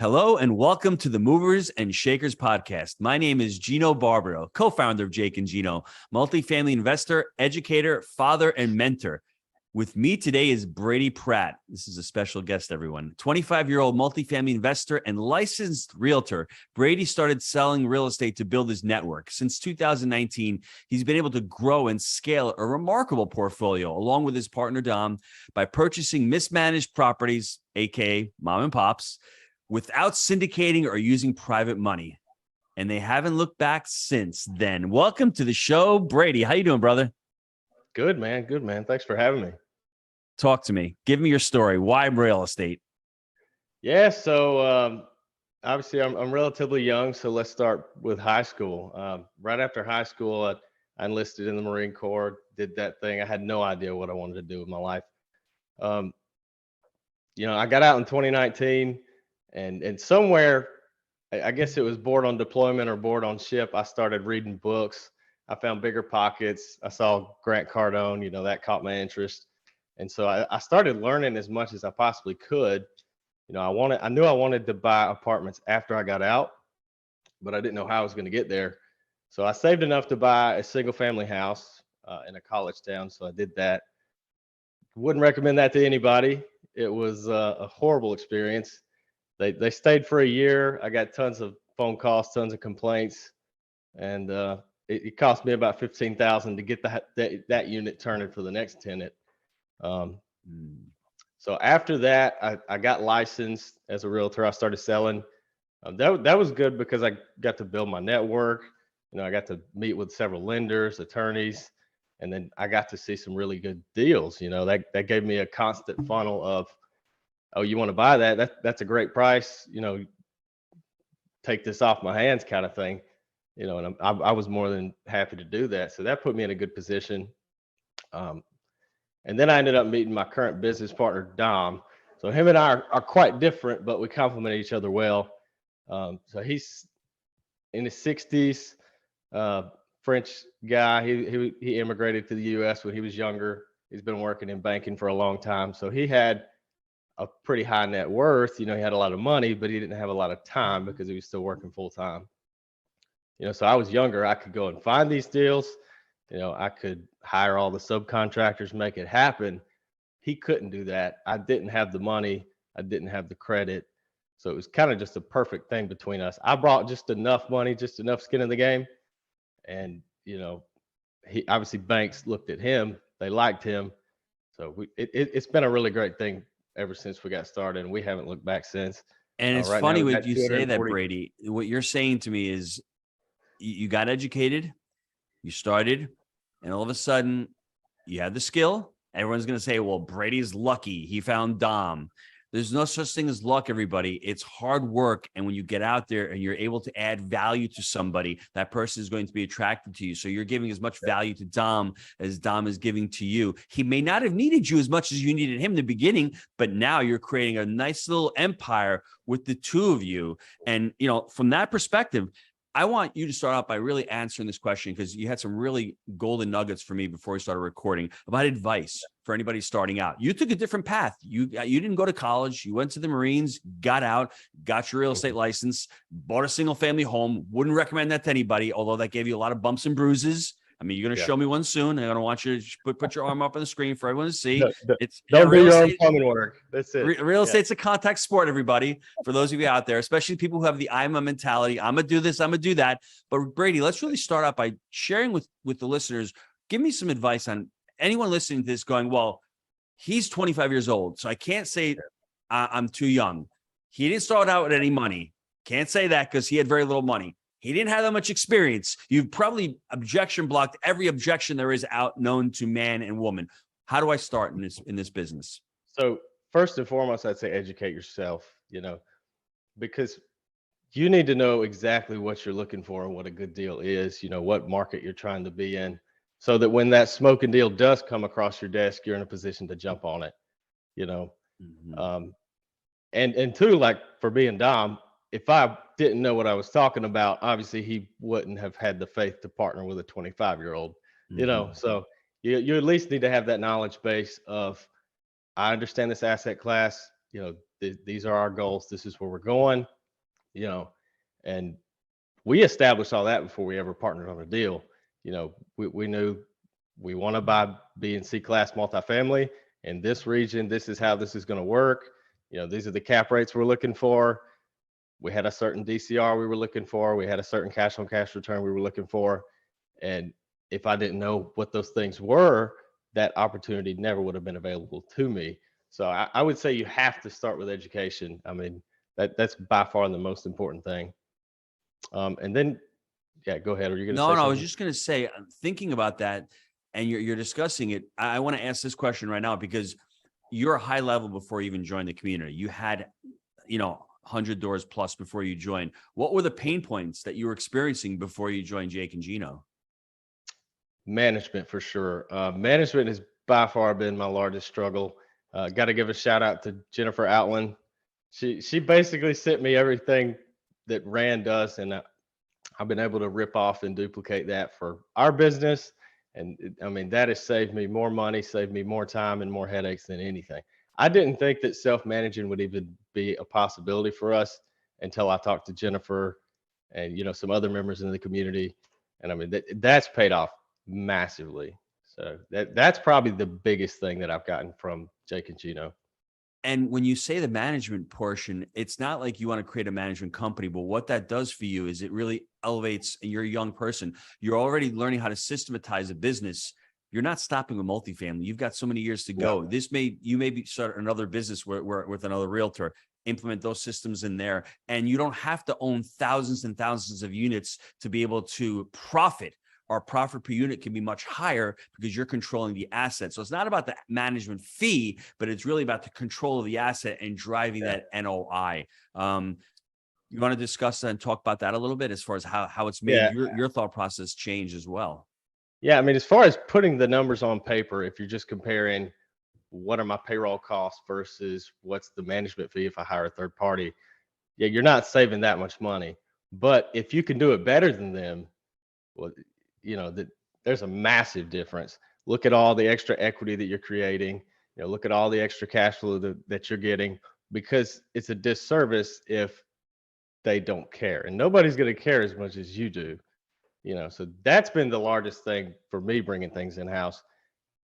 Hello and welcome to the Movers and Shakers podcast. My name is Gino Barbaro, co-founder of Jake and Gino, multifamily investor, educator, father, and mentor. With me today is Brady Pratt. This is a special guest, everyone. 25-year-old multifamily investor and licensed realtor. Brady started selling real estate to build his network. Since 2019, he's been able to grow and scale a remarkable portfolio along with his partner, Dom, by purchasing mismanaged properties, aka mom and pops, without syndicating or using private money. And they haven't looked back since then. Welcome to the show, Brady. How you doing, brother? Good, man. Good, man. Thanks for having me. Talk to me. Give me your story. Why real estate? Yeah, so obviously I'm relatively young, so let's start with high school. Right after high school, I enlisted in the Marine Corps, did that thing. I had no idea what I wanted to do with my life. I got out in 2019, and somewhere, I guess it was bored on deployment or bored on ship, I started reading books. I found Bigger Pockets. I saw Grant Cardone, that caught my interest. And so I started learning as much as I possibly could. I knew I wanted to buy apartments after I got out, but I didn't know how I was going to get there. So I saved enough to buy a single family house in a college town. So I did that. Wouldn't recommend that to anybody. It was a horrible experience. They stayed for a year. I got tons of phone calls, tons of complaints, and it cost me about $15,000 to get that unit turning for the next tenant. So after that, I got licensed as a realtor. I started selling. That was good because I got to build my network. I got to meet with several lenders, attorneys, and then I got to see some really good deals. That gave me a constant funnel of, oh, you want to buy that? That's a great price. Take this off my hands, kind of thing. And I was more than happy to do that. So that put me in a good position. And then I ended up meeting my current business partner, Dom. So him and I are quite different, but we complement each other well. So he's in his 60s, French guy. He immigrated to the U.S. when he was younger. He's been working in banking for a long time. So he had a pretty high net worth. He had a lot of money, but he didn't have a lot of time because he was still working full time. So I was younger. I could go and find these deals. I could hire all the subcontractors, make it happen. He couldn't do that. I didn't have the money. I didn't have the credit. So it was kind of just a perfect thing between us. I brought just enough money, just enough skin in the game. And, he obviously banks looked at him. They liked him. So it's been a really great thing ever since we got started. And we haven't looked back since. And it's right funny now, when you say that, Brady. What you're saying to me is you got educated, you started, and all of a sudden you had the skill. Everyone's going to say, well, Brady's lucky. He found Dom. There's no such thing as luck, everybody. It's hard work. And when you get out there and you're able to add value to somebody, that person is going to be attracted to you. So you're giving as much value to Dom as Dom is giving to you. He may not have needed you as much as you needed him in the beginning, but now you're creating a nice little empire with the two of you. And, from that perspective, I want you to start out by really answering this question because you had some really golden nuggets for me before we started recording about advice for anybody starting out. You took a different path. You didn't go to college. You went to the Marines, got out, got your real estate license, bought a single family home. Wouldn't recommend that to anybody, although that gave you a lot of bumps and bruises. I mean, you're going to show me one soon. I'm going to want you to put your arm up on the screen for everyone to see. Don't do your own plumbing work. That's it. Real estate's a contact sport, everybody. For those of you out there, especially people who have the I'm a mentality, I'm going to do this, I'm going to do that. But Brady, let's really start out by sharing with the listeners. Give me some advice on anyone listening to this going, well, he's 25 years old, so I can't say I'm too young. He didn't start out with any money. Can't say that because he had very little money. He didn't have that much experience. You've probably objection blocked every objection there is out known to man and woman. How do I start in this business? So first and foremost, I'd say educate yourself, because you need to know exactly what you're looking for and what a good deal is, what market you're trying to be in, so that when that smoking deal does come across your desk, you're in a position to jump on it, and two, like for being Dom, if I didn't know what I was talking about, obviously he wouldn't have had the faith to partner with a 25-year-old, so you at least need to have that knowledge base of, I understand this asset class, these are our goals. This is where we're going, you know, and we established all that before we ever partnered on a deal. We knew we want to buy B and C class multifamily in this region. This is how this is going to work. These are the cap rates we're looking for. We had a certain DCR we were looking for. We had a certain cash on cash return we were looking for. And if I didn't know what those things were, that opportunity never would have been available to me. So I would say you have to start with education. I mean, that's by far the most important thing. And then, yeah, go ahead. Are you going to say No, something? I was just going to say, I'm thinking about that and you're discussing it. I want to ask this question right now because you're a high level before you even joined the community. You had, 100 doors plus before you joined. What were the pain points that you were experiencing before you joined Jake and Gino? Management for sure. Management has by far been my largest struggle. Got to give a shout out to Jennifer Outland. She basically sent me everything that Rand does, and I've been able to rip off and duplicate that for our business. And I mean, that has saved me more money, saved me more time and more headaches than anything. I didn't think that self-managing would even be a possibility for us until I talked to Jennifer and, some other members in the community. And I mean, that's paid off massively. So that's probably the biggest thing that I've gotten from Jake and Gino. And when you say the management portion, it's not like you want to create a management company, but what that does for you is it really elevates. You're a young person. You're already learning how to systematize a business. You're not stopping with multifamily. You've got so many years to go. Yeah. You may be start another business with another realtor, implement those systems in there. And you don't have to own thousands and thousands of units to be able to profit. Our profit per unit can be much higher because you're controlling the asset. So it's not about the management fee, but it's really about the control of the asset and driving that NOI. You want to discuss that and talk about that a little bit as far as how it's made your thought process change as well? Yeah, I mean, as far as putting the numbers on paper, if you're just comparing what are my payroll costs versus what's the management fee if I hire a third party, yeah, you're not saving that much money. But if you can do it better than them, well, there's a massive difference. Look at all the extra equity that you're creating. Look at all the extra cash flow that you're getting, because it's a disservice if they don't care, and nobody's going to care as much as you do. So that's been the largest thing for me bringing things in house.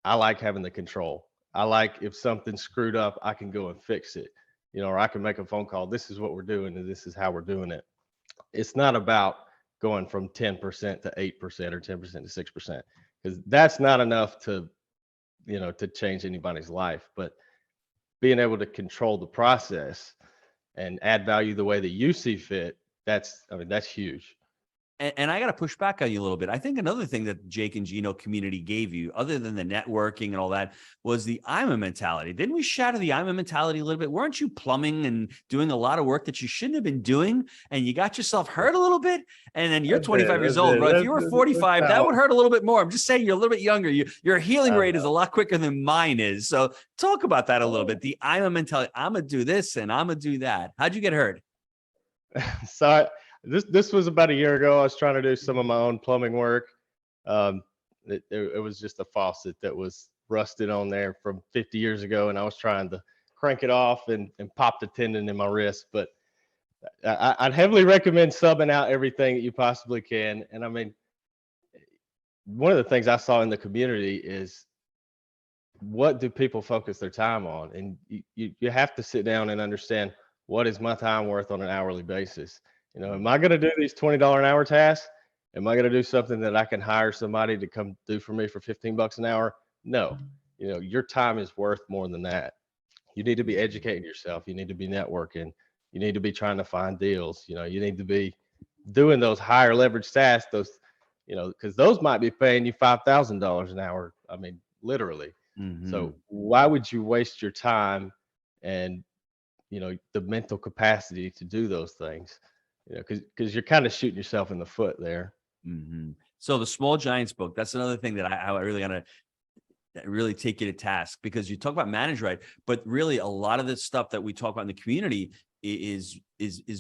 I like having the control. I like if something's screwed up, I can go and fix it, or I can make a phone call. This is what we're doing, and this is how we're doing it. It's not about going from 10% to 8% or 10% to 6%, because that's not enough to change anybody's life. But being able to control the process and add value the way that you see fit, that's huge. And I got to push back on you a little bit. I think another thing that Jake and Gino community gave you, other than the networking and all that, was the I'm a mentality. Didn't we shatter the I'm a mentality a little bit? Weren't you plumbing and doing a lot of work that you shouldn't have been doing? And you got yourself hurt a little bit? And then you're 25 years old, bro. If you were 45, that would hurt a little bit more. I'm just saying you're a little bit younger. Your healing rate is a lot quicker than mine is. So talk about that a little bit. The I'm a mentality. I'm going to do this and I'm going to do that. How'd you get hurt? So this was about a year ago. I was trying to do some of my own plumbing work. It was just a faucet that was rusted on there from 50 years ago, and I was trying to crank it off and pop the tendon in my wrist. But I'd heavily recommend subbing out everything that you possibly can. And I mean, one of the things I saw in the community is, what do people focus their time on? And you have to sit down and understand, what is my time worth on an hourly basis? Am I going to do these $20 an hour tasks? Am I going to do something that I can hire somebody to come do for me for $15 an hour? No. Your time is worth more than that. You need to be educating yourself. You need to be networking. You need to be trying to find deals. You need to be doing those higher leverage tasks, because those might be paying you $5,000 an hour. I mean, literally. Mm-hmm. So why would you waste your time and, the mental capacity to do those things? Because you're kind of shooting yourself in the foot there. Mm-hmm. So the Small Giants book, that's another thing that I really got to really take you to task, because you talk about manage right, but really a lot of the stuff that we talk about in the community is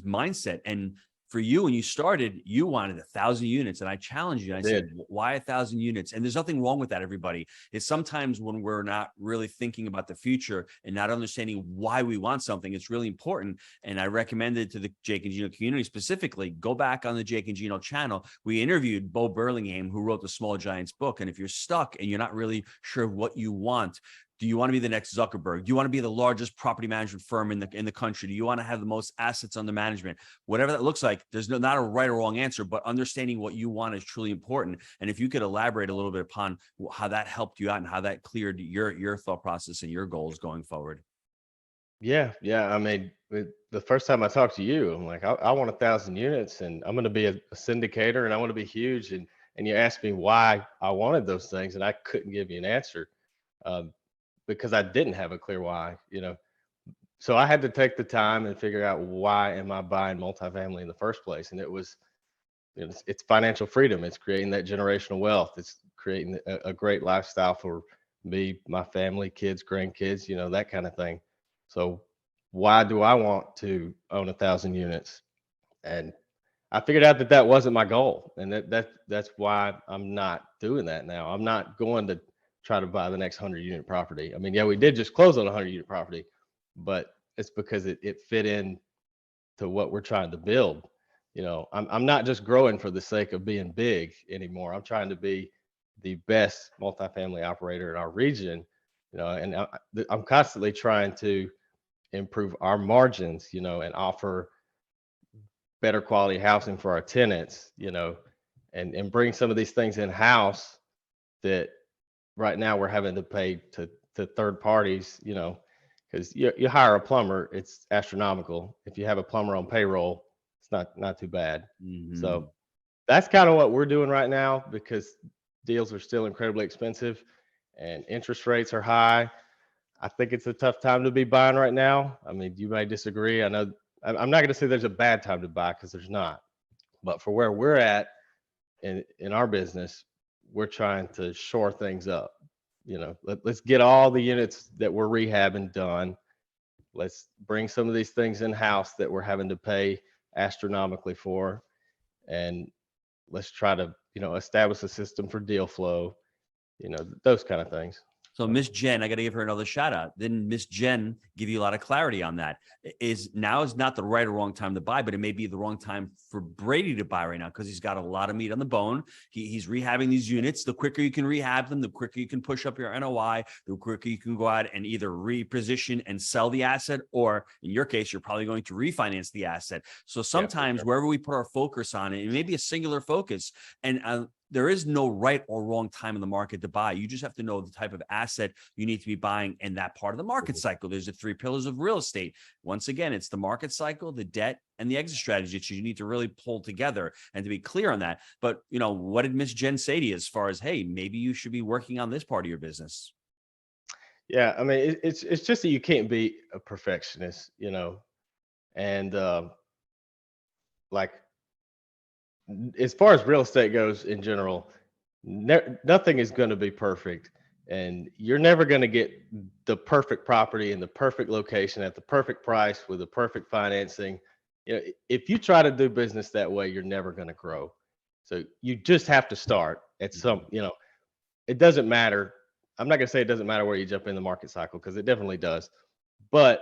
mindset. And for you, when you started, you wanted 1,000 units, and I challenged you. And I said, why 1,000 units? And there's nothing wrong with that, everybody. It's sometimes when we're not really thinking about the future and not understanding why we want something, it's really important. And I recommended to the Jake and Gino community specifically, go back on the Jake and Gino channel. We interviewed Bo Burlingham, who wrote the Small Giants book. And if you're stuck and you're not really sure what you want, do you want to be the next Zuckerberg? Do you want to be the largest property management firm in the country? Do you want to have the most assets under management? Whatever that looks like, there's not a right or wrong answer, but understanding what you want is truly important. And if you could elaborate a little bit upon how that helped you out and how that cleared your thought process and your goals going forward. Yeah, yeah. I mean, the first time I talked to you, I'm like, I want 1,000 units, and I'm going to be a syndicator, and I want to be huge. And you asked me why I wanted those things, and I couldn't give you an answer, um, because I didn't have a clear why. So I had to take the time and figure out, why am I buying multifamily in the first place? And it was, it's financial freedom. It's creating that generational wealth. It's creating a great lifestyle for me, my family, kids, grandkids, that kind of thing. So why do I want to own 1,000 units? And I figured out that that wasn't my goal, and that's why I'm not doing that now. I'm not going to try to buy the next 100-unit property. I mean, yeah, we did just close on a 100-unit property, but it's because it fit in to what we're trying to build. I'm not just growing for the sake of being big anymore. I'm trying to be the best multifamily operator in our region. And I'm constantly trying to improve our margins, and offer better quality housing for our tenants, and bring some of these things in house that right now we're having to pay to third parties, because you hire a plumber, it's astronomical. If you have a plumber on payroll, it's not too bad. Mm-hmm. So that's kind of what we're doing right now, because deals are still incredibly expensive and interest rates are high. I think it's a tough time to be buying right now. I mean, you may disagree. I know I'm not going to say there's a bad time to buy, because there's not. But for where we're at in our business, we're trying to shore things up. Let's get all the units that we're rehabbing done. Let's bring some of these things in house that we're having to pay astronomically for, and let's try to establish a system for deal flow. Those kind of things. So Miss Jen, I got to give her another shout out. Didn't Miss Jen give you a lot of clarity on that? Now is not the right or wrong time to buy, but it may be the wrong time for Brady to buy right now, because he's got a lot of meat on the bone. He's rehabbing these units. The quicker you can rehab them, the quicker you can push up your NOI, the quicker you can go out and either reposition and sell the asset, or in your case, you're probably going to refinance the asset. So sometimes wherever we put our focus on it may be a singular focus, and there is no right or wrong time in the market to buy. You just have to know the type of asset you need to be buying in that part of the market cycle. There's the 3 pillars of real estate. Once again, it's the market cycle, the debt, and the exit strategy that you need to really pull together and to be clear on that. But, what did Miss Jen say to you as far as, hey, maybe you should be working on this part of your business? Yeah, I mean, it's just that you can't be a perfectionist, and like, as far as real estate goes in general, nothing is going to be perfect, and you're never going to get the perfect property in the perfect location at the perfect price with the perfect financing. If you try to do business that way, you're never going to grow. So you just have to start at some. It doesn't matter. I'm not going to say it doesn't matter where you jump in the market cycle, because it definitely does, but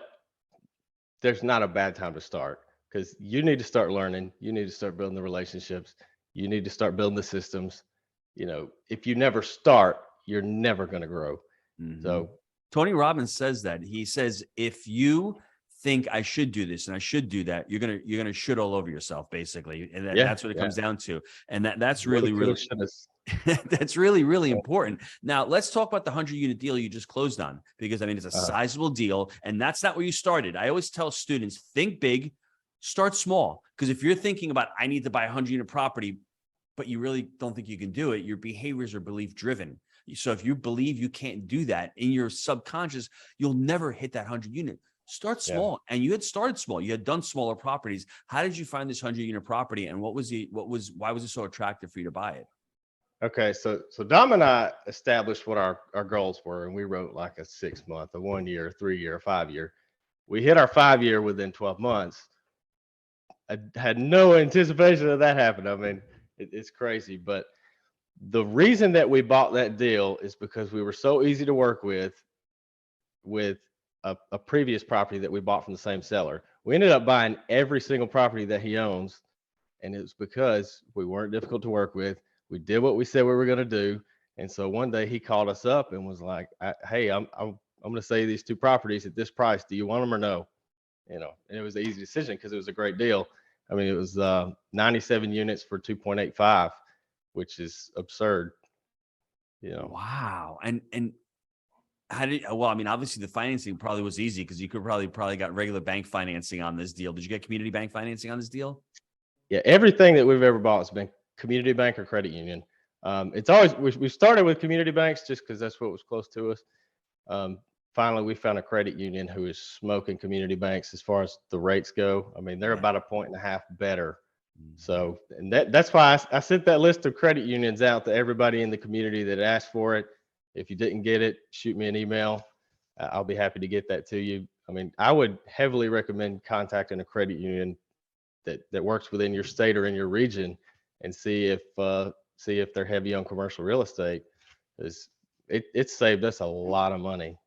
there's not a bad time to start, because you need to start learning. You need to start building the relationships. You need to start building the systems. If you never start, you're never going to grow. Mm-hmm. So Tony Robbins says that. He says, if you think I should do this and I should do that, you're gonna shit all over yourself, basically, and that's what it comes down to. And that's really that's really important. Now let's talk about the 100-unit deal you just closed on, because I mean it's a sizable deal, and that's not where you started. I always tell students, think big, start small, because if you're thinking about I need to buy a 100-unit property, but you really don't think you can do it, your behaviors are belief driven. So if you believe you can't do that in your subconscious, you'll never hit that 100-unit. Start small. And you had started small. You had done smaller properties. How did you find this 100-unit property, and why was it so attractive for you to buy it? Okay, so Dom and I established what our goals were, and we wrote like a 6-month, a 1 year, 3 year, 5 year. We hit our 5 year within 12 months. I had no anticipation of that happening. I mean, it's crazy. But the reason that we bought that deal is because we were so easy to work with a previous property that we bought from the same seller. We ended up buying every single property that he owns, and it was because we weren't difficult to work with. We did what we said we were going to do, and so one day he called us up and was like, "Hey, I'm going to sell you these two properties at this price. Do you want them or no?" And it was an easy decision because it was a great deal. I mean, it was 97 units for 2.85, which is absurd. Wow. And how did, well, I mean, obviously the financing probably was easy because you could probably got regular bank financing on this deal. Did you get community bank financing on this deal? Yeah, everything that we've ever bought has been community bank or credit union. It's always we started with community banks just because that's what was close to us. Um, Finally, we found a credit union who is smoking community banks as far as the rates go. I mean, they're Yeah. about a point and a half better. Mhm. So, and that's why I sent that list of credit unions out to everybody in the community that asked for it. If you didn't get it, shoot me an email. I'll be happy to get that to you. I mean, I would heavily recommend contacting a credit union that works within your state or in your region and see if they're heavy on commercial real estate. Because it saved us a lot of money.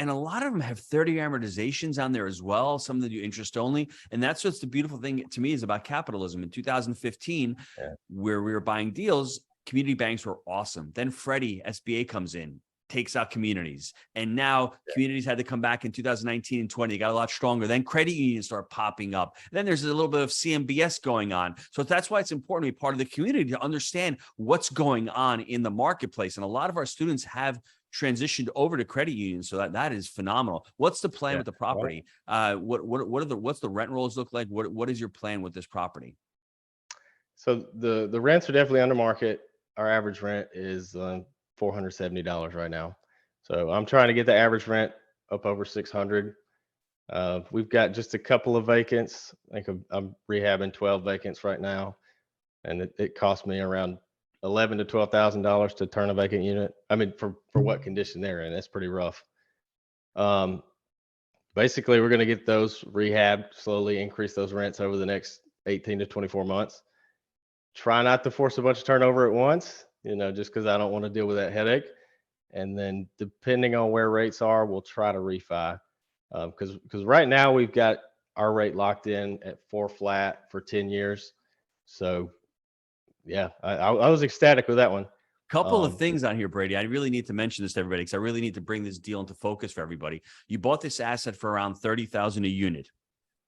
And a lot of them have 30 amortizations on there as well. Some of them do interest only. And that's what's the beautiful thing to me is about capitalism. In 2015, Yeah. where we were buying deals, community banks were awesome. Then Freddie, SBA comes in, takes out communities. And now communities had to come back in 2019 and 20. They got a lot stronger. Then credit unions start popping up. Then there's a little bit of CMBS going on. So that's why it's important to be part of the community to understand what's going on in the marketplace. And a lot of our students have transitioned over to credit unions, so that is phenomenal. What's the plan Yeah. with the property? What's the rent rolls look like? What is your plan with this property? So the rents are definitely under market. Our average rent is $470 right now. So I'm trying to get the average rent up over 600. We've got just a couple of vacants. I think I'm rehabbing 12 vacants right now, and it cost me around $11,000 to $12,000 to turn a vacant unit. I mean, for what condition they're in, that's pretty rough. Um, Basically, we're going to get those rehabbed, slowly increase those rents over the next 18 to 24 months. Try not to force a bunch of turnover at once, just because I don't want to deal with that headache. And then depending on where rates are, we'll try to refi. Because right now we've got our rate locked in at 4 flat for 10 years. So yeah, I was ecstatic with that one. Couple of things on here, Brady. I really need to mention this to everybody because I really need to bring this deal into focus for everybody. You bought this asset for around 30,000 a unit.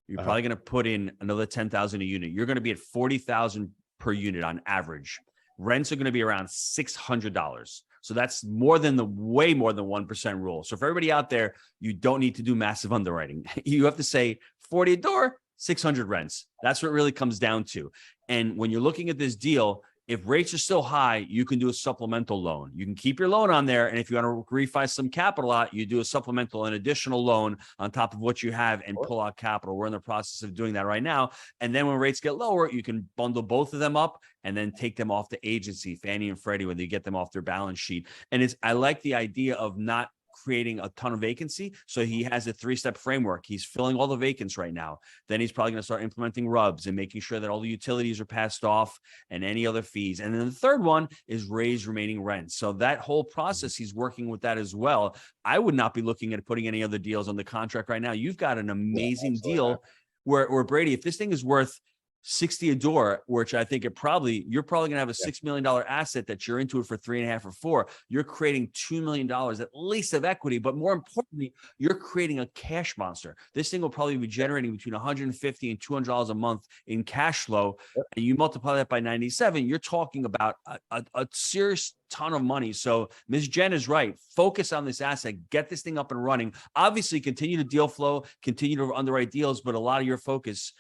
You're probably going to put in another 10,000 a unit. You're going to be at 40,000 per unit on average. Rents are going to be around $600. So that's way more than 1% rule. So for everybody out there, you don't need to do massive underwriting. You have to say 40 a door, 600 rents. That's what it really comes down to. And when you're looking at this deal, if rates are still high, you can do a supplemental loan. You can keep your loan on there. And if you want to refi some capital out, you do a supplemental, an additional loan on top of what you have and pull out capital. We're in the process of doing that right now. And then when rates get lower, you can bundle both of them up and then take them off the agency, Fannie and Freddie, when you get them off their balance sheet. And I like the idea of not creating a ton of vacancy. So he has a 3-step framework. He's filling all the vacants right now. Then he's probably going to start implementing RUBS and making sure that all the utilities are passed off and any other fees. And then the third one is raise remaining rent. So that whole process, he's working with that as well. I would not be looking at putting any other deals on the contract right now. You've got an amazing deal where Brady, if this thing is worth 60 a door, which I think you're probably going to have a $6 million asset that you're into it for 3.5 or 4. You're creating $2 million at least of equity, but more importantly, you're creating a cash monster. This thing will probably be generating between $150 and $200 a month in cash flow. And you multiply that by 97, you're talking about a serious ton of money. So Ms. Jen is right. Focus on this asset, get this thing up and running. Obviously, continue to deal flow, continue to underwrite deals, but a lot of your focus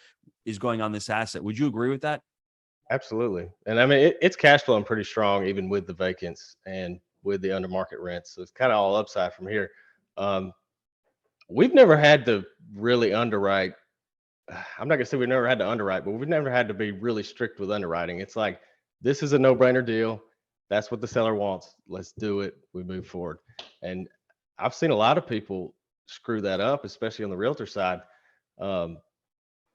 is going on this asset. Would you agree with that? Absolutely. And I mean, it's cash flowing pretty strong, even with the vacants and with the under market rents. So it's kind of all upside from here. We've never had to really underwrite. I'm not gonna say we've never had to underwrite, but we've never had to be really strict with underwriting. It's like, this is a no-brainer deal. That's what the seller wants. Let's do it. We move forward. And I've seen a lot of people screw that up, especially on the realtor side.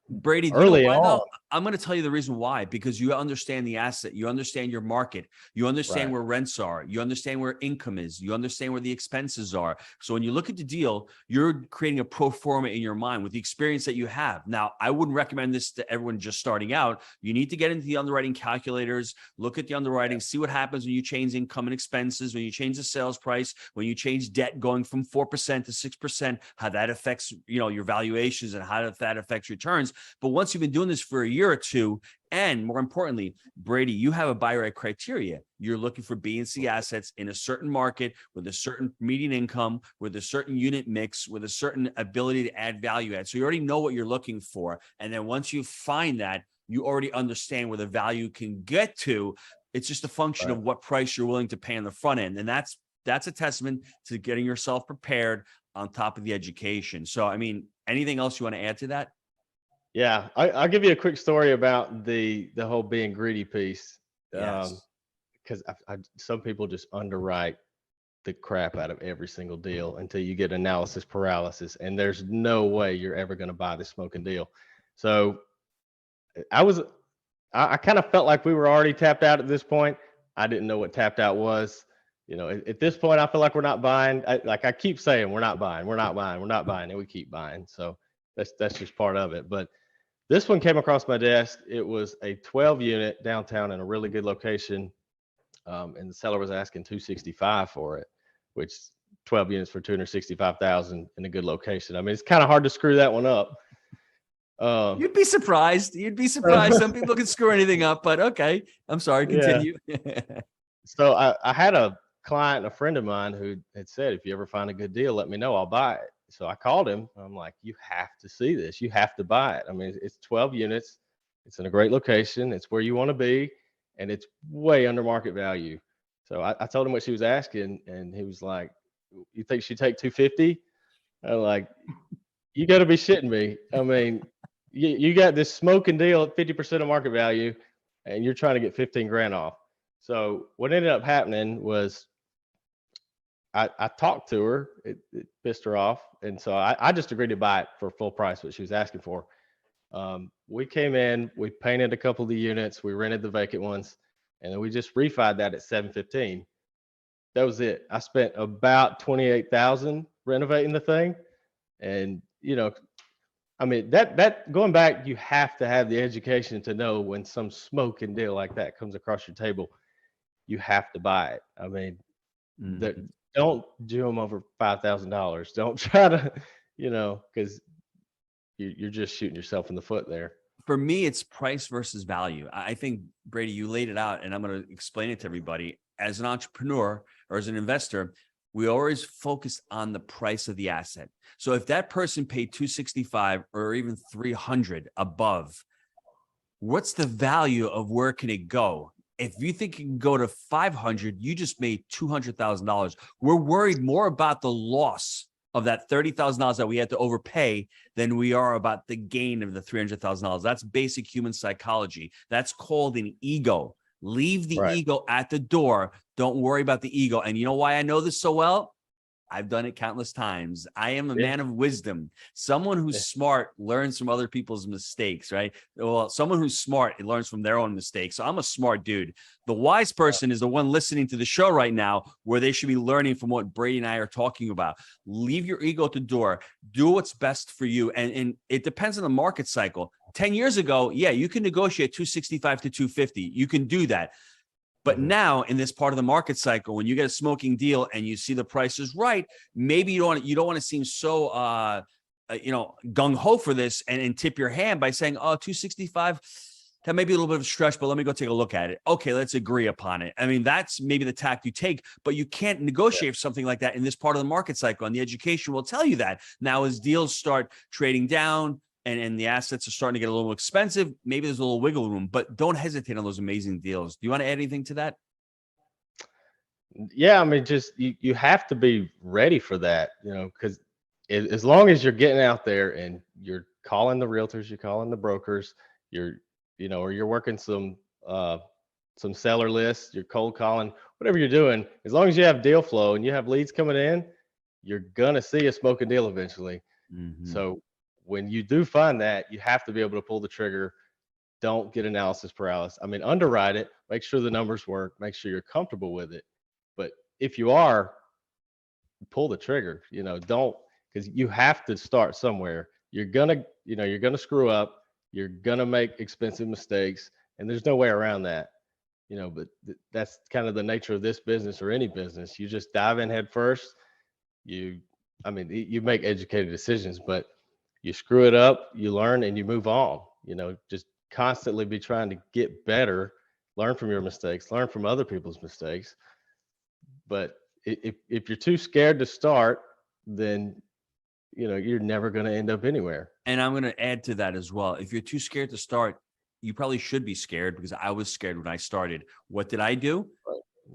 Brady, do you know early why though? on. I'm going to tell you the reason why, because you understand the asset, you understand your market, you understand Right. where rents are, you understand where income is, you understand where the expenses are. So when you look at the deal, you're creating a pro forma in your mind with the experience that you have. Now, I wouldn't recommend this to everyone just starting out. You need to get into the underwriting calculators, look at the underwriting, see what happens when you change income and expenses, when you change the sales price, when you change debt going from 4% to 6%, how that affects, your valuations and how that affects returns. But once you've been doing this for a year or two, and more importantly, Brady, you have a buy right criteria. You're looking for B and C assets in a certain market with a certain median income, with a certain unit mix, with a certain ability to add value add. So you already know what you're looking for. And then once you find that, you already understand where the value can get to. It's just a function Right. of what price you're willing to pay on the front end. And that's a testament to getting yourself prepared on top of the education. So, I mean, anything else you want to add to that? Yeah, I'll give you a quick story about the whole being greedy piece. Yes. Because some people just underwrite the crap out of every single deal until you get analysis paralysis, and there's no way you're ever going to buy this smoking deal. So I was, I kind of felt like we were already tapped out at this point. I didn't know what tapped out was. At this point, I feel like we're not buying. I keep saying we're not buying, we're not buying, we're not buying, and we keep buying. So that's just part of it. But this one came across my desk. It was a 12 unit downtown in a really good location. And the seller was asking 265 for it, which 12 units for 265,000 in a good location. I mean, it's kind of hard to screw that one up. You'd be surprised. You'd be surprised. Some people can screw anything up, but okay. I'm sorry. Yeah. Continue. So I had a client, a friend of mine, who had said, if you ever find a good deal, let me know. I'll buy it. So I called him. I'm like, you have to see this. You have to buy it. I mean, it's 12 units. It's in a great location. It's where you want to be, and it's way under market value. So I told him what she was asking, and he was like, "You think she'd take 250?" I'm like, "You got to be shitting me." I mean, you got this smoking deal at 50% of market value, and you're trying to get 15 grand off. So what ended up happening was I talked to her. It pissed her off, and so I just agreed to buy it for full price, what she was asking for. We came in, we painted a couple of the units, we rented the vacant ones, and then we just refied that at 715. That was it. I spent about 28,000 renovating the thing, and I mean that going back, you have to have the education to know when some smoking deal like that comes across your table, you have to buy it. I mean, that Mhm. don't do them over $5,000. Don't try to, because you're just shooting yourself in the foot there. For me, it's price versus value. I think, Brady, you laid it out, and I'm going to explain it to everybody. As an entrepreneur or as an investor, we always focus on the price of the asset. So if that person paid 265 or even 300 above, what's the value of where can it go? If you think it can go to 500, you just made $200,000. We're worried more about the loss of that $30,000 that we had to overpay than we are about the gain of the $300,000. That's basic human psychology. That's called an ego. Leave the Right. ego at the door. Don't worry about the ego. And you know why I know this so well? I've done it countless times. I am a Yeah. man of wisdom. Someone who's Yeah. smart learns from other people's mistakes, right? Well, someone who's smart learns from their own mistakes. So I'm a smart dude. The wise person is the one listening to the show right now, where they should be learning from what Brady and I are talking about. Leave your ego at the door. Do what's best for you. And it depends on the market cycle. 10 years ago, yeah, you can negotiate 265 to 250. You can do that. But Mhm. now in this part of the market cycle, when you get a smoking deal and you see the price is right, maybe you don't want to seem so gung ho for this and tip your hand by saying, oh, 265, that may be a little bit of a stretch, but let me go take a look at it. Okay, let's agree upon it. I mean, that's maybe the tact you take, but you can't negotiate something like that in this part of the market cycle. And the education will tell you that. Now, as deals start trading down, and the assets are starting to get a little expensive, maybe there's a little wiggle room, but don't hesitate on those amazing deals. Do you want to add anything to that? Yeah, I mean, just you have to be ready for that, because as long as you're getting out there and you're calling the realtors, you're calling the brokers, you're, or you're working some seller lists, you're cold calling, whatever you're doing, as long as you have deal flow and you have leads coming in, you're gonna see a smoking deal eventually. Mm-hmm. So when you do find that, you have to be able to pull the trigger. Don't get analysis paralysis. I mean, underwrite it, make sure the numbers work, make sure you're comfortable with it. But if you are, pull the trigger, don't, because you have to start somewhere. You're gonna screw up, you're gonna make expensive mistakes, and there's no way around that. But that's kind of the nature of this business or any business. You just dive in head first. You, I mean, you make educated decisions, but you screw it up, you learn, and you move on. Just constantly be trying to get better, learn from your mistakes, learn from other people's mistakes. But if you're too scared to start, then you're never going to end up anywhere. And I'm going to add to that as well. If you're too scared to start, you probably should be scared, because I was scared when I started. What did I do?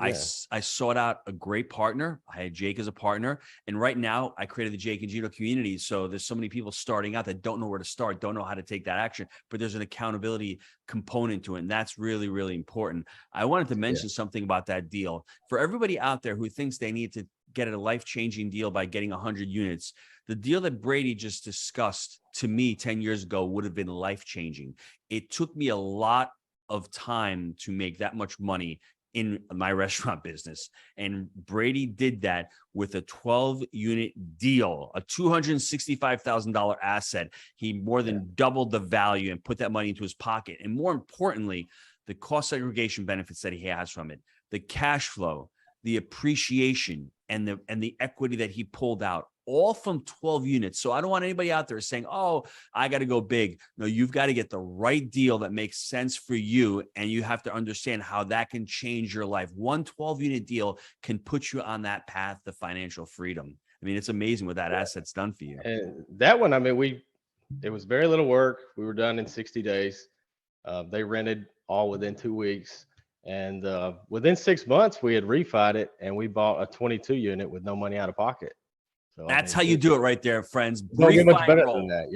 Yeah. I sought out a great partner. I had Jake as a partner. And right now I created the Jake and Gino community. So there's so many people starting out that don't know where to start, don't know how to take that action, but there's an accountability component to it. And that's really, really important. I wanted to mention something about that deal for everybody out there who thinks they need to get a life-changing deal by getting 100 units. The deal that Brady just discussed to me 10 years ago would have been life-changing. It took me a lot of time to make that much money in my restaurant business. And Brady did that with a 12-unit deal, a $265,000 asset. He more than doubled the value and put that money into his pocket. And more importantly, the cost segregation benefits that he has from it, the cash flow, the appreciation, and the equity that he pulled out, all from 12 units. So I don't want anybody out there saying, oh, I got to go big. No, you've got to get the right deal that makes sense for you. And you have to understand how that can change your life. One 12-unit deal can put you on that path to financial freedom. I mean, it's amazing what that asset's done for you. And that one, I mean, it was very little work. We were done in 60 days. They rented all within 2 weeks. And within 6 months, we had refied it, and we bought a 22 unit with no money out of pocket. So that's how you do it right there, friends. Don't get much better than that,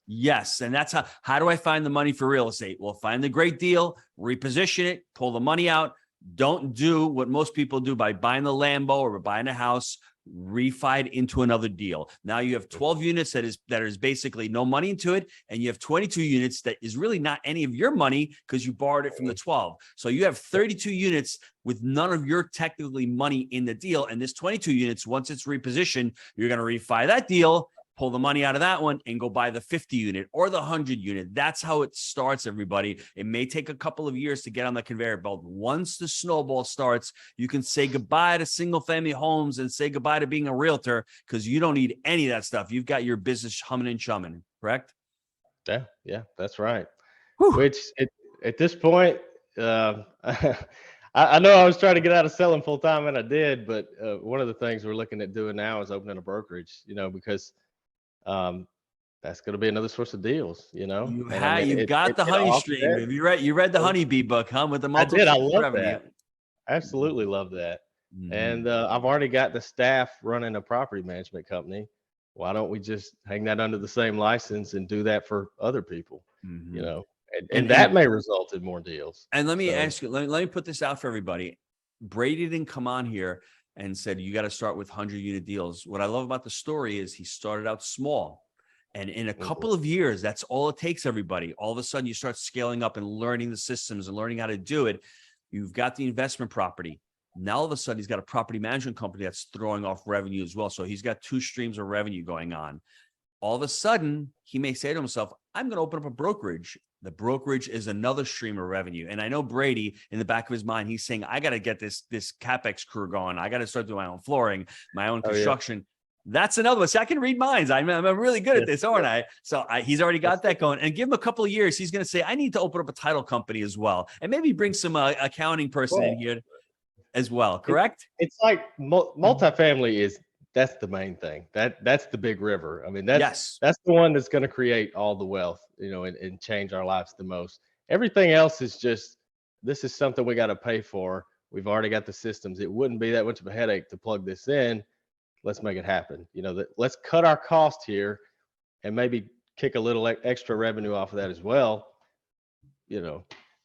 Yes. And that's how do I find the money for real estate? Well, find the great deal, reposition it, pull the money out. Don't do what most people do by buying the Lambo or buying a house, refied into another deal. Now you have 12 units that is basically no money into it. And you have 22 units that is really not any of your money because you borrowed it from the 12. So you have 32 units with none of your technically money in the deal. And this 22 units, once it's repositioned, you're going to refi that deal, pull the money out of that one, and go buy the 50 unit or the 100 unit. That's how it starts, everybody. It may take a couple of years to get on the conveyor belt. Once the snowball starts, you can say goodbye to single family homes and say goodbye to being a realtor, because you don't need any of that stuff. You've got your business humming and chumming, correct? Yeah, that's right. Whew. Which at this point, I know I was trying to get out of selling full time, and I did, but one of the things we're looking at doing now is opening a brokerage, because that's going to be another source of deals, You've got the honey stream. Have you read the Honeybee book, huh? With the multiple. I love revenue. That. Absolutely love that. Mm-hmm. And I've already got the staff running a property management company. Why don't we just hang that under the same license and do that for other people? Mm-hmm. And that may result in more deals. And let me ask you, let me put this out for everybody. Brady didn't come on here and said, you got to start with 100-unit deals. What I love about the story is he started out small. And in a couple of years, that's all it takes, everybody. All of a sudden, you start scaling up and learning the systems and learning how to do it. You've got the investment property. Now, all of a sudden, he's got a property management company that's throwing off revenue as well. So he's got 2 streams of revenue going on. All of a sudden, he may say to himself, I'm going to open up a brokerage. The brokerage is another stream of revenue. And I know Brady, in the back of his mind, he's saying, I got to get this CapEx crew going. I got to start doing my own flooring, my own construction. Yeah. That's another one. See, I can read minds. I'm really good at this, aren't I? So he's already got that going. And give him a couple of years, he's going to say, I need to open up a title company as well. And maybe bring some accounting person in here as well. Correct? It's like multifamily that's the main thing. That's the big river. I mean, that's the one that's going to create all the wealth, and change our lives the most. Everything else is just, this is something we got to pay for. We've already got the systems. It wouldn't be that much of a headache to plug this in. Let's make it happen. Let's cut our cost here and maybe kick a little extra revenue off of that as well.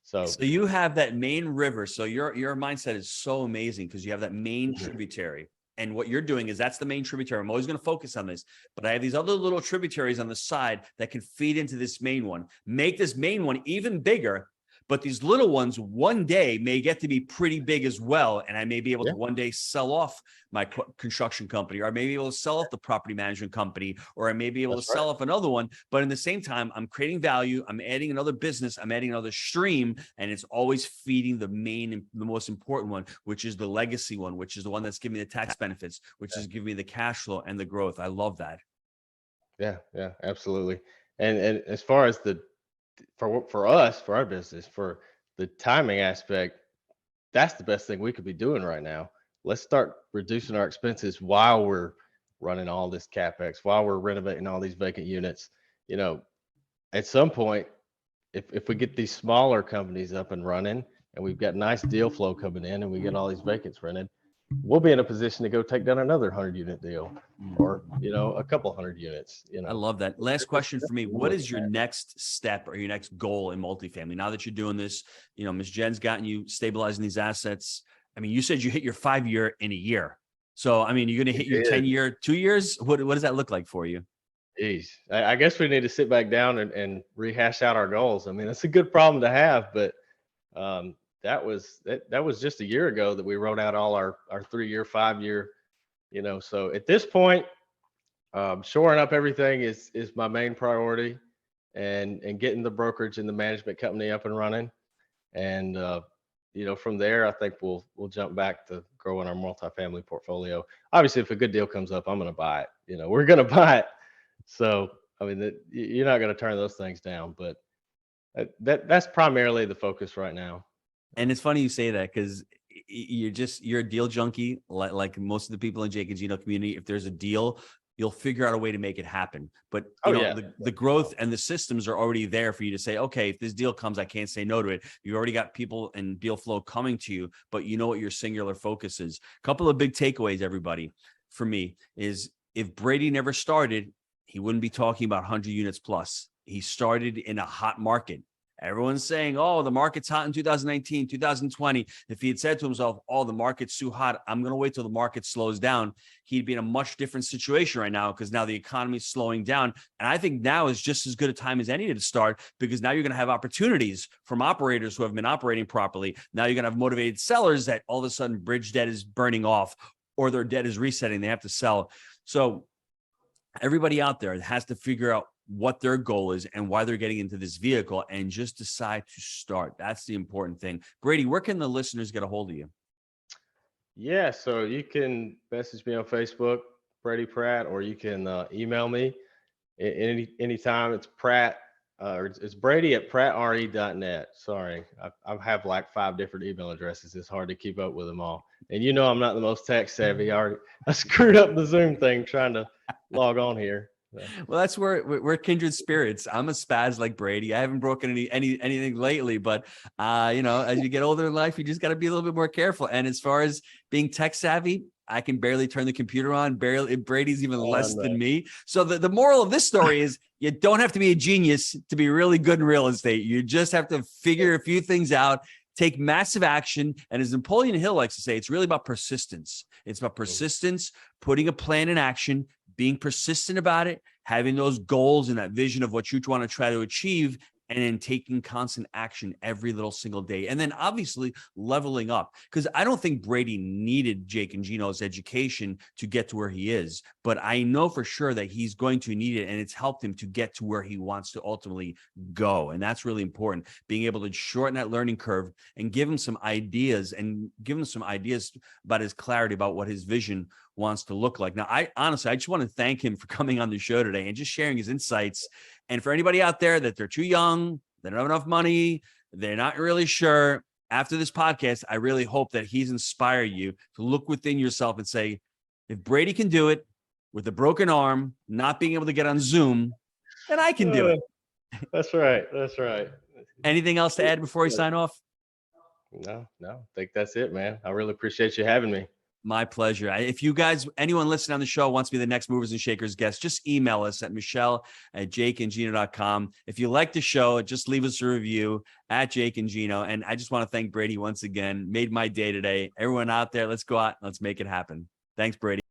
So you have that main river. So your mindset is so amazing because you have that main tributary. And what you're doing is that's the main tributary. I'm always going to focus on this, but I have these other little tributaries on the side that can feed into this main one, make this main one even bigger. But these little ones one day may get to be pretty big as well. And I may be able to one day sell off my construction company, or I may be able to sell off the property management company, or I may be able to sell off another one. But in the same time, I'm creating value. I'm adding another business. I'm adding another stream. And it's always feeding the main and the most important one, which is the legacy one, which is the one that's giving me the tax benefits, which is giving me the cash flow and the growth. I love that. Yeah, absolutely. And as far as for us, for our business, for the timing aspect, that's the best thing we could be doing right now. Let's start reducing our expenses while we're running all this capex, while we're renovating all these vacant units. You know, at some point, if we get these smaller companies up and running, and we've got nice deal flow coming in, and we get all these vacates rented, we'll be in a position to go take down another 100-unit deal, or a couple hundred units. I love that. Last question for me: what is your next step or your next goal in multifamily? Now that you're doing this, Ms. Jen's gotten you stabilizing these assets. I mean, you said you hit your 5-year in a year. So, I mean, you're going to hit your 10-year, 2 years. What does that look like for you? Geez, I guess we need to sit back down and rehash out our goals. I mean, it's a good problem to have, but that was just a year ago that we wrote out all our 3-year, 5-year, so at this point, shoring up everything is my main priority, and getting the brokerage and the management company up and running. And, from there, I think we'll jump back to growing our multifamily portfolio. Obviously, if a good deal comes up, I'm going to buy it. We're going to buy it. So, I mean, you're not going to turn those things down, but that's primarily the focus right now. And it's funny you say that, because you're a deal junkie, like most of the people in Jake and Gino community. If there's a deal, you'll figure out a way to make it happen. But the growth and the systems are already there for you to say, okay, if this deal comes, I can't say no to it. You've already got people and deal flow coming to you, but you know what your singular focus is. A couple of big takeaways, everybody, for me, is if Brady never started, he wouldn't be talking about 100 units plus. He started in a hot market. Everyone's saying, oh, the market's hot in 2019, 2020. If he had said to himself, oh, the market's too hot, I'm going to wait till the market slows down, he'd be in a much different situation right now, because now the economy is slowing down. And I think now is just as good a time as any to start, because now you're going to have opportunities from operators who have been operating properly. Now you're going to have motivated sellers that all of a sudden bridge debt is burning off, or their debt is resetting. They have to sell. So everybody out there has to figure out what their goal is and why they're getting into this vehicle, and just decide to start. That's the important thing. Brady, where can the listeners get a hold of you? Yeah, so you can message me on Facebook, Brady Pratt, or you can email me anytime. It's Pratt, or it's Brady at prattre.net. Sorry, I have like 5 different email addresses. It's hard to keep up with them all. And I'm not the most tech savvy. I screwed up the Zoom thing trying to log on here. Well, that's where we're kindred spirits. I'm a spaz like Brady. I haven't broken anything lately, but as you get older in life, you just got to be a little bit more careful. And as far as being tech savvy, I can barely turn the computer on. Brady's even less than me. So the moral of this story is, you don't have to be a genius to be really good in real estate. You just have to figure a few things out, take massive action. And as Napoleon Hill likes to say, it's really about persistence. It's about persistence, putting a plan in action, being persistent about it, having those goals and that vision of what you want to try to achieve, and then taking constant action every little single day. And then obviously leveling up, because I don't think Brady needed Jake and Gino's education to get to where he is, but I know for sure that he's going to need it, and it's helped him to get to where he wants to ultimately go. And that's really important, being able to shorten that learning curve and give him some ideas, about his clarity about what his vision wants to look like. Now, I just want to thank him for coming on the show today and just sharing his insights. And for anybody out there that they're too young, they don't have enough money, they're not really sure, after this podcast, I really hope that he's inspired you to look within yourself and say, if Brady can do it with a broken arm, not being able to get on Zoom, then I can do it. That's right. That's right. Anything else to add before we sign off? No, I think that's it, man. I really appreciate you having me. My pleasure. If you guys, anyone listening on the show wants to be the next Movers and Shakers guest, just email us at michelle@jakeandgino.com. If you like the show, just leave us a review at Jake and Gino. And I just want to thank Brady once again. Made my day today. Everyone out there, let's go out and let's make it happen. Thanks, Brady.